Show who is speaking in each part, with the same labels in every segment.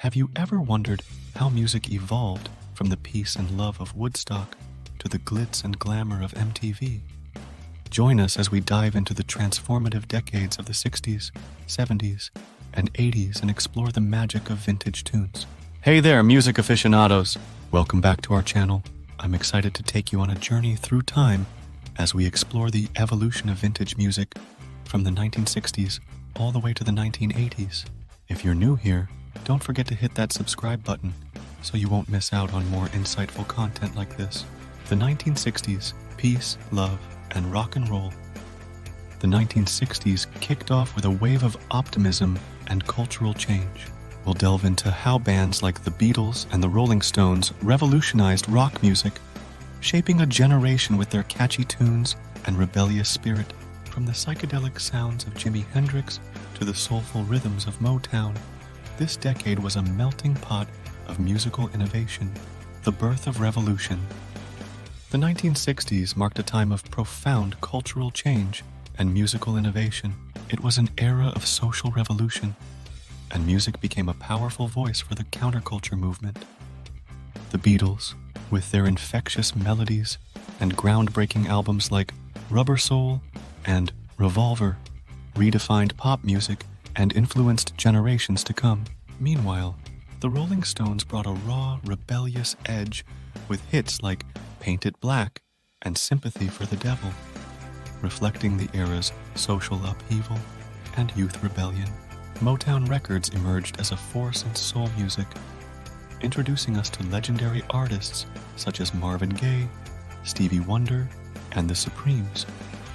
Speaker 1: Have you ever wondered how music evolved from the peace and love of Woodstock to the glitz and glamour of MTV? Join us as we dive into the transformative decades of the 60s, 70s, and 80s and explore the magic of vintage tunes. Hey there, music aficionados! Welcome back to our channel. I'm excited to take you on a journey through time as we explore the evolution of vintage music from the 1960s all the way to the 1980s. If you're new here, don't forget to hit that subscribe button so you won't miss out on more insightful content like this. The 1960s, peace, love, and rock and roll. The 1960s kicked off with a wave of optimism and cultural change. We'll delve into how bands like the Beatles and the Rolling Stones revolutionized rock music, shaping a generation with their catchy tunes and rebellious spirit. From the psychedelic sounds of Jimi Hendrix to the soulful rhythms of Motown, this decade was a melting pot of musical innovation, the birth of revolution. The 1960s marked a time of profound cultural change and musical innovation. It was an era of social revolution, and music became a powerful voice for the counterculture movement. The Beatles, with their infectious melodies and groundbreaking albums like Rubber Soul and Revolver, redefined pop music and influenced generations to come. Meanwhile, the Rolling Stones brought a raw, rebellious edge with hits like Paint It Black and Sympathy for the Devil, reflecting the era's social upheaval and youth rebellion. Motown Records emerged as a force in soul music, introducing us to legendary artists such as Marvin Gaye, Stevie Wonder, and the Supremes,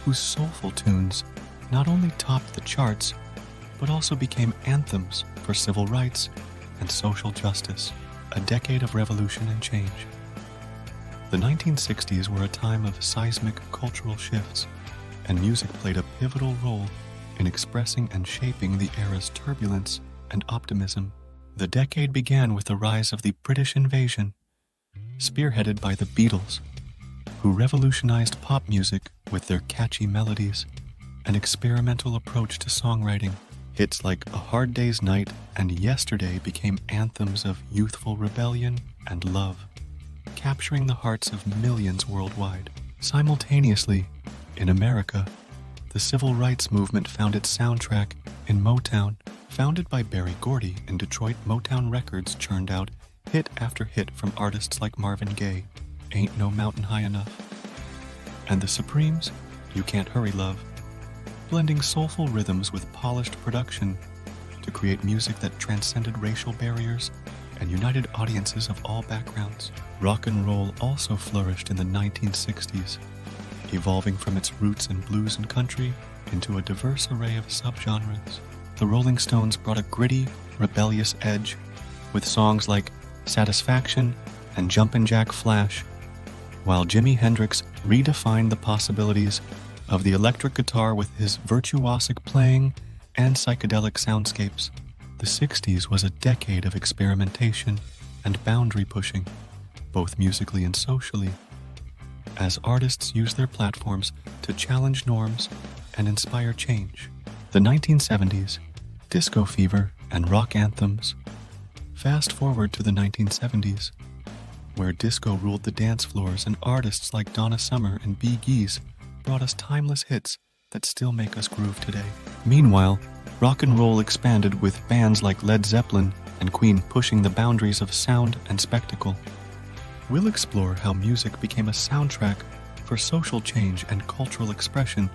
Speaker 1: whose soulful tunes not only topped the charts, but also became anthems for civil rights and social justice, a decade of revolution and change. The 1960s were a time of seismic cultural shifts, and music played a pivotal role in expressing and shaping the era's turbulence and optimism. The decade began with the rise of the British invasion, spearheaded by the Beatles, who revolutionized pop music with their catchy melodies and experimental approach to songwriting. Hits like A Hard Day's Night and Yesterday became anthems of youthful rebellion and love, capturing the hearts of millions worldwide. Simultaneously, in America, the civil rights movement found its soundtrack in Motown. Founded by Berry Gordy in Detroit, Motown Records churned out hit after hit from artists like Marvin Gaye, Ain't No Mountain High Enough, and the Supremes, You Can't Hurry Love, blending soulful rhythms with polished production to create music that transcended racial barriers and united audiences of all backgrounds. Rock and roll also flourished in the 1960s, evolving from its roots in blues and country into a diverse array of subgenres. The Rolling Stones brought a gritty, rebellious edge with songs like Satisfaction and Jumpin' Jack Flash, while Jimi Hendrix redefined the possibilities of the electric guitar with his virtuosic playing and psychedelic soundscapes. The 60s was a decade of experimentation and boundary pushing, both musically and socially, as artists used their platforms to challenge norms and inspire change. The 1970s, disco fever and rock anthems. Fast forward to the 1970s, where disco ruled the dance floors and artists like Donna Summer and Bee Gees brought us timeless hits that still make us groove today. Meanwhile, rock and roll expanded with bands like Led Zeppelin and Queen pushing the boundaries of sound and spectacle. We'll explore how music became a soundtrack for social change and cultural expression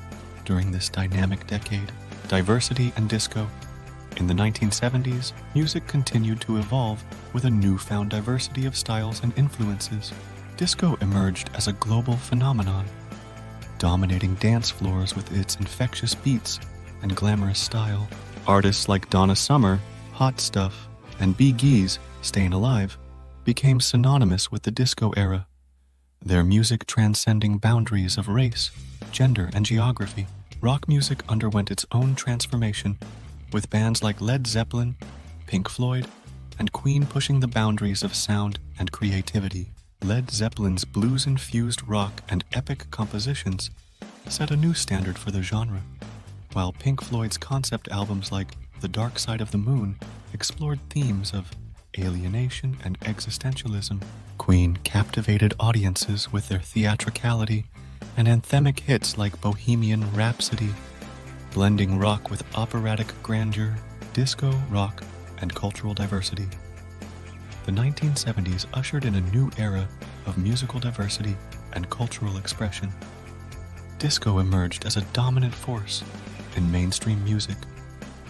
Speaker 1: during this dynamic decade. Diversity and disco. In the 1970s, music continued to evolve with a newfound diversity of styles and influences. Disco emerged as a global phenomenon, dominating dance floors with its infectious beats and glamorous style. Artists like Donna Summer, Hot Stuff, and Bee Gees, Stayin' Alive, became synonymous with the disco era, their music transcending boundaries of race, gender, and geography. Rock music underwent its own transformation, with bands like Led Zeppelin, Pink Floyd, and Queen pushing the boundaries of sound and creativity. Led Zeppelin's blues-infused rock and epic compositions set a new standard for the genre, while Pink Floyd's concept albums like The Dark Side of the Moon explored themes of alienation and existentialism. Queen captivated audiences with their theatricality and anthemic hits like Bohemian Rhapsody, blending rock with operatic grandeur, disco, rock, and cultural diversity. The 1970s ushered in a new era of musical diversity and cultural expression. Disco emerged as a dominant force in mainstream music,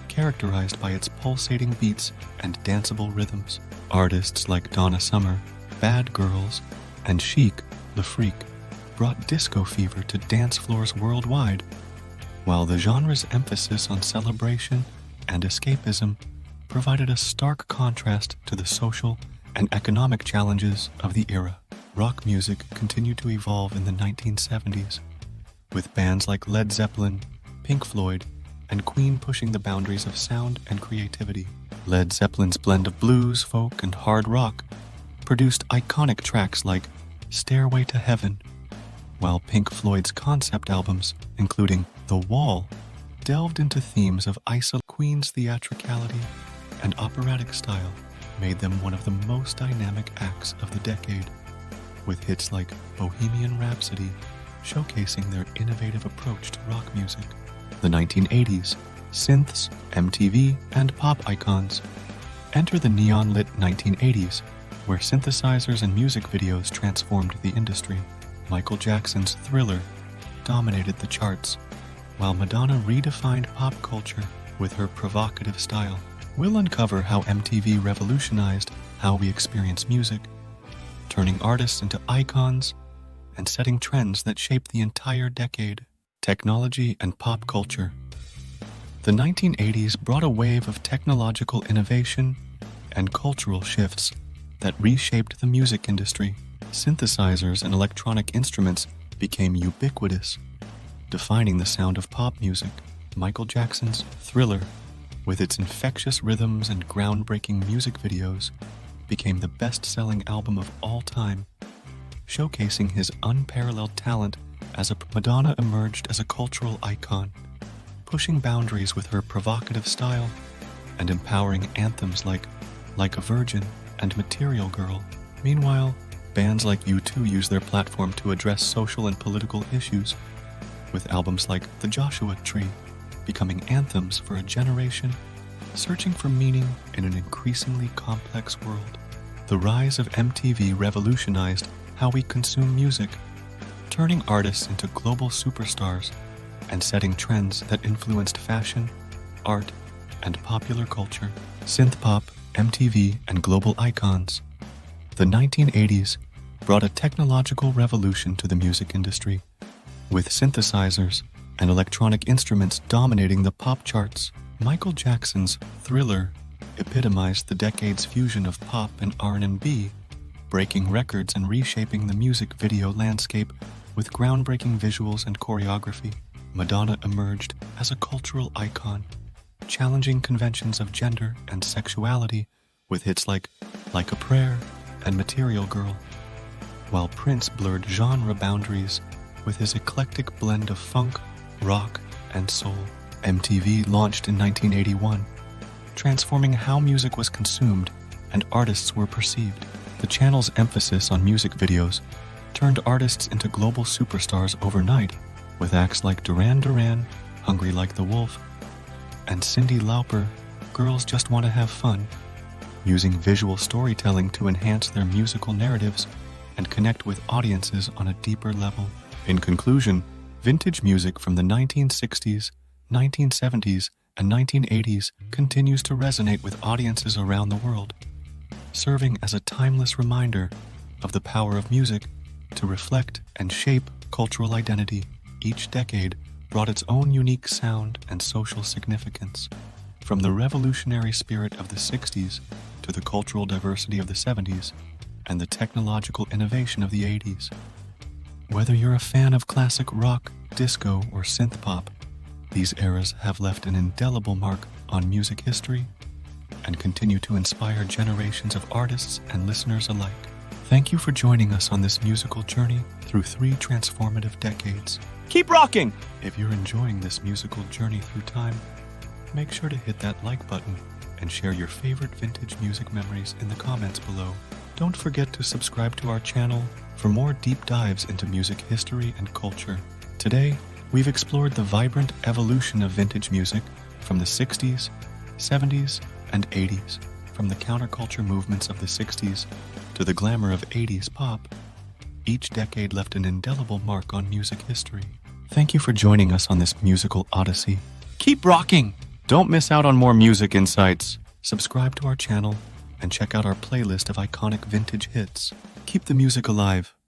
Speaker 1: characterized by its pulsating beats and danceable rhythms. Artists like Donna Summer, Bad Girls, and Chic, the Freak, brought disco fever to dance floors worldwide, while the genre's emphasis on celebration and escapism provided a stark contrast to the social and economic challenges of the era. Rock music continued to evolve in the 1970s, with bands like Led Zeppelin, Pink Floyd, and Queen pushing the boundaries of sound and creativity. Led Zeppelin's blend of blues, folk, and hard rock produced iconic tracks like Stairway to Heaven, while Pink Floyd's concept albums, including The Wall, delved into themes of Queen's theatricality and operatic style, made them one of the most dynamic acts of the decade, with hits like Bohemian Rhapsody showcasing their innovative approach to rock music. The 1980s, synths, MTV, and pop icons. Enter the neon-lit 1980s, where synthesizers and music videos transformed the industry. Michael Jackson's Thriller dominated the charts, while Madonna redefined pop culture with her provocative style. We'll uncover how MTV revolutionized how we experience music, turning artists into icons and setting trends that shaped the entire decade. Technology and pop culture. The 1980s brought a wave of technological innovation and cultural shifts that reshaped the music industry. Synthesizers and electronic instruments became ubiquitous, defining the sound of pop music. Michael Jackson's Thriller, with its infectious rhythms and groundbreaking music videos, became the best-selling album of all time, showcasing his unparalleled talent as Madonna emerged as a cultural icon, pushing boundaries with her provocative style and empowering anthems like a Virgin and Material Girl. Meanwhile, bands like U2 use their platform to address social and political issues, with albums like The Joshua Tree becoming anthems for a generation searching for meaning in an increasingly complex world. The rise of MTV revolutionized how we consume music, turning artists into global superstars and setting trends that influenced fashion, art, and popular culture. Synth-pop, MTV, and global icons. The 1980s brought a technological revolution to the music industry, with synthesizers and electronic instruments dominating the pop charts. Michael Jackson's Thriller epitomized the decade's fusion of pop and R&B, breaking records and reshaping the music video landscape with groundbreaking visuals and choreography. Madonna emerged as a cultural icon, challenging conventions of gender and sexuality with hits like a Prayer and Material Girl, while Prince blurred genre boundaries with his eclectic blend of funk, rock, and soul. MTV launched in 1981, transforming how music was consumed and artists were perceived. The channel's emphasis on music videos turned artists into global superstars overnight, with acts like Duran Duran, Hungry Like the Wolf, and Cyndi Lauper, Girls Just Want to Have Fun, using visual storytelling to enhance their musical narratives and connect with audiences on a deeper level. In conclusion, vintage music from the 1960s, 1970s, and 1980s continues to resonate with audiences around the world, serving as a timeless reminder of the power of music to reflect and shape cultural identity. Each decade brought its own unique sound and social significance, from the revolutionary spirit of the 60s to the cultural diversity of the 70s and the technological innovation of the 80s. Whether you're a fan of classic rock, disco, or synth-pop, these eras have left an indelible mark on music history and continue to inspire generations of artists and listeners alike. Thank you for joining us on this musical journey through 3 transformative decades. Keep rocking! If you're enjoying this musical journey through time, make sure to hit that like button and share your favorite vintage music memories in the comments below. Don't forget to subscribe to our channel for more deep dives into music history and culture. Today, we've explored the vibrant evolution of vintage music from the 60s, 70s, and 80s, from the counterculture movements of the 60s to the glamour of 80s pop. Each decade left an indelible mark on music history. Thank you for joining us on this musical odyssey. Keep rocking! Don't miss out on more music insights. Subscribe to our channel and check out our playlist of iconic vintage hits. Keep the music alive.